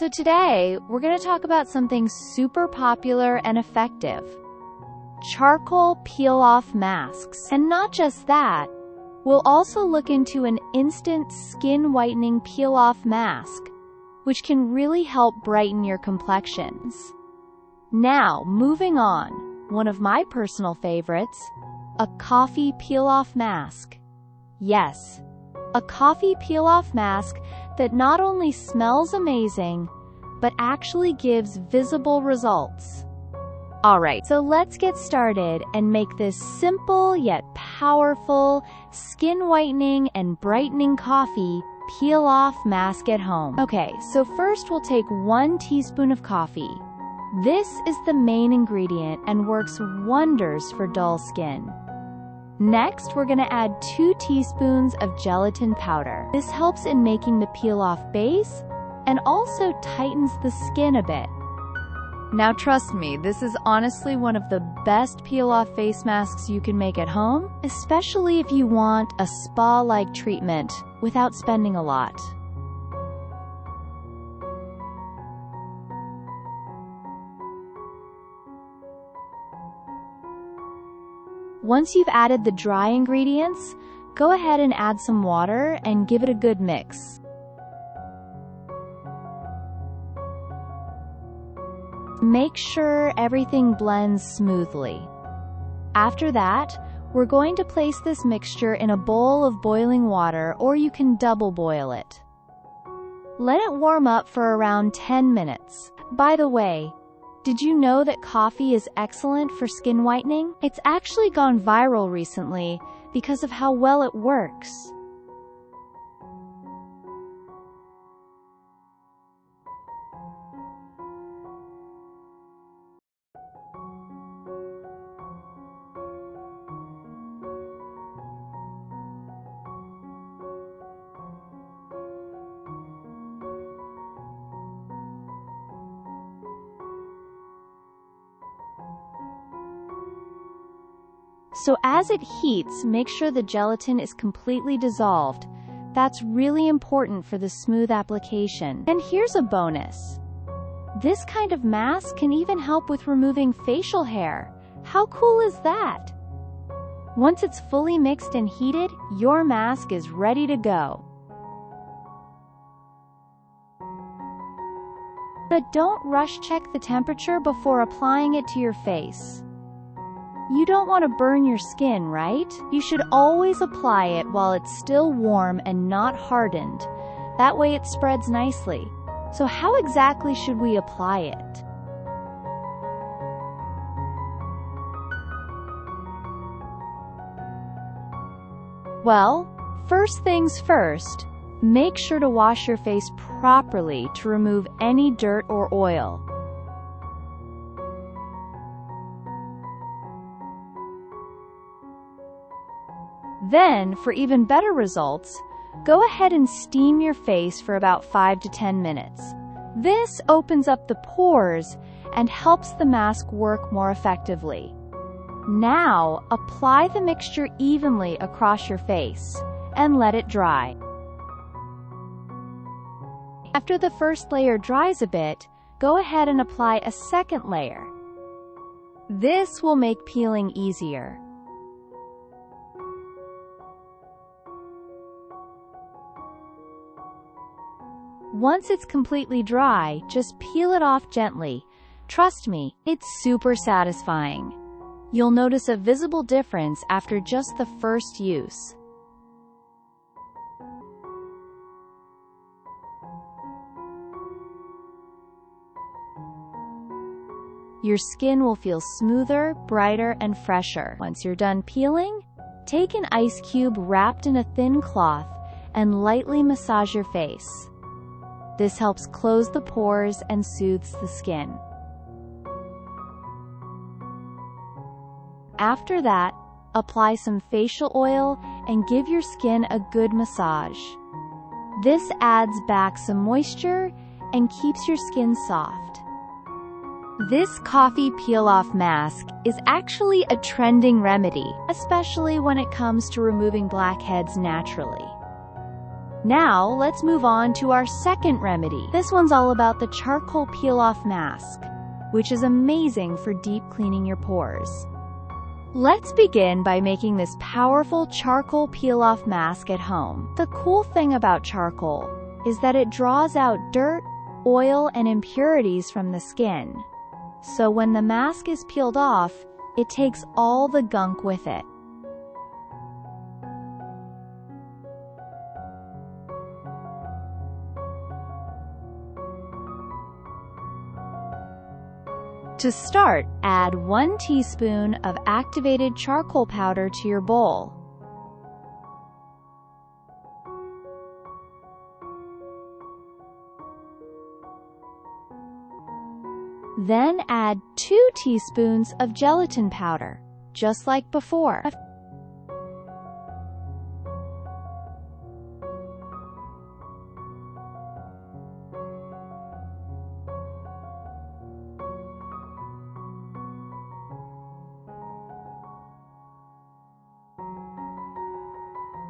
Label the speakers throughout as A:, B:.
A: So today, we're going to talk about something super popular and effective. Charcoal peel-off masks. And not just that, we'll also look into an instant skin whitening peel-off mask, which can really help brighten your complexions. Now, moving on, one of my personal favorites, a coffee peel-off mask. Yes, a coffee peel-off mask that not only smells amazing, but actually gives visible results. Alright, so let's get started and make this simple yet powerful skin whitening and brightening coffee peel-off mask at home. Okay, so first we'll take 1 teaspoon of coffee. This is the main ingredient and works wonders for dull skin. Next, we're going to add 2 teaspoons of gelatin powder. This helps in making the peel-off base and also tightens the skin a bit. Now trust me, this is honestly one of the best peel-off face masks you can make at home, especially if you want a spa-like treatment without spending a lot. Once you've added the dry ingredients, go ahead and add some water and give it a good mix. Make sure everything blends smoothly. After that, we're going to place this mixture in a bowl of boiling water, or you can double boil it. Let it warm up for around 10 minutes. By the way, did you know that coffee is excellent for skin whitening? It's actually gone viral recently because of how well it works. So as it heats, make sure the gelatin is completely dissolved. That's really important for the smooth application. And here's a bonus. This kind of mask can even help with removing facial hair. How cool is that? Once it's fully mixed and heated, your mask is ready to go. But don't rush check the temperature before applying it to your face. You don't want to burn your skin, right? You should always apply it while it's still warm and not hardened. That way it spreads nicely. So how exactly should we apply it? Well, first things first, make sure to wash your face properly to remove any dirt or oil. Then, for even better results, go ahead and steam your face for about 5 to 10 minutes. This opens up the pores and helps the mask work more effectively. Now, apply the mixture evenly across your face and let it dry. After the first layer dries a bit, go ahead and apply a second layer. This will make peeling easier. Once it's completely dry, just peel it off gently. Trust me, it's super satisfying. You'll notice a visible difference after just the first use. Your skin will feel smoother, brighter, and fresher. Once you're done peeling, take an ice cube wrapped in a thin cloth and lightly massage your face. This helps close the pores and soothes the skin. After that, apply some facial oil and give your skin a good massage. This adds back some moisture and keeps your skin soft. This coffee peel-off mask is actually a trending remedy, especially when it comes to removing blackheads naturally. Now, let's move on to our second remedy. This one's all about the charcoal peel-off mask, which is amazing for deep cleaning your pores. Let's begin by making this powerful charcoal peel-off mask at home. The cool thing about charcoal is that it draws out dirt, oil, and impurities from the skin. So when the mask is peeled off, it takes all the gunk with it. To start, add 1 teaspoon of activated charcoal powder to your bowl. Then add 2 teaspoons of gelatin powder, just like before.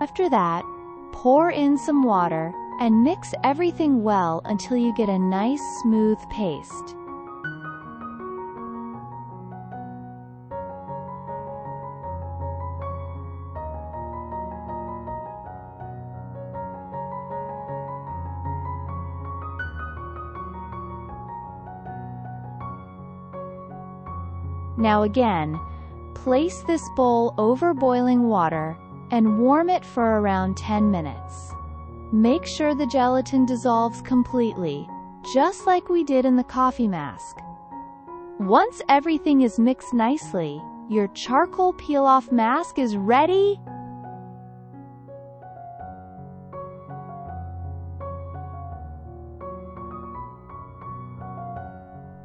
A: After that, pour in some water and mix everything well until you get a nice smooth paste. Now again, place this bowl over boiling water and warm it for around 10 minutes. Make sure the gelatin dissolves completely, just like we did in the coffee mask. Once everything is mixed nicely, your charcoal peel-off mask is ready.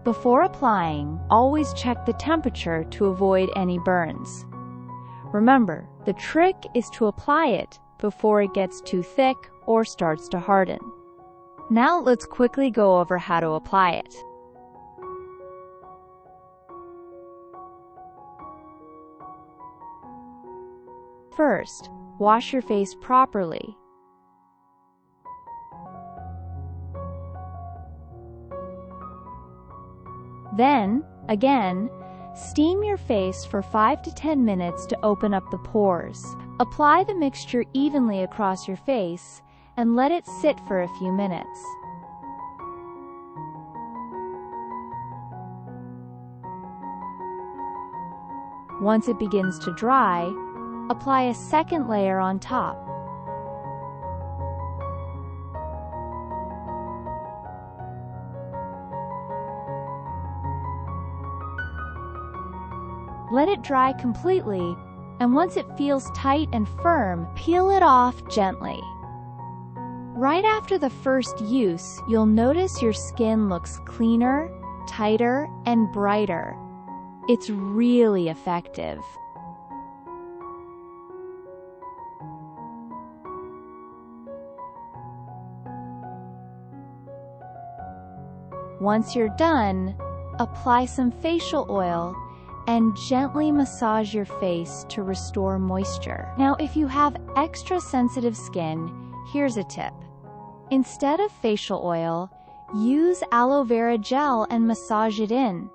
A: Before applying, always check the temperature to avoid any burns. Remember, the trick is to apply it before it gets too thick or starts to harden. Now let's quickly go over how to apply it. First, wash your face properly. Then, again, steam your face for 5 to 10 minutes to open up the pores. Apply the mixture evenly across your face and let it sit for a few minutes. Once it begins to dry, apply a second layer on top. Let it dry completely, and once it feels tight and firm, peel it off gently. Right after the first use, you'll notice your skin looks cleaner, tighter, and brighter. It's really effective. Once you're done, apply some facial oil and gently massage your face to restore moisture. Now, if you have extra sensitive skin, here's a tip. Instead of facial oil, use aloe vera gel and massage it in.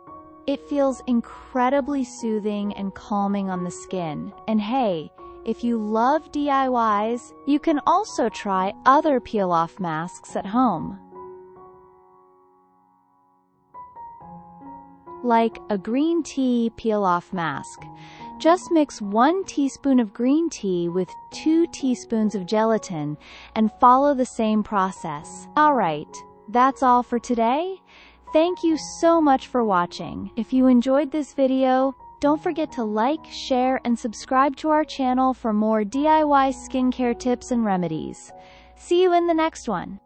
A: It feels incredibly soothing and calming on the skin. And hey, if you love DIYs, you can also try other peel-off masks at home, like a green tea peel-off mask. Just mix 1 teaspoon of green tea with 2 teaspoons of gelatin and follow the same process. Alright, that's all for today. Thank you so much for watching. If you enjoyed this video, don't forget to like, share, and subscribe to our channel for more DIY skincare tips and remedies. See you in the next one.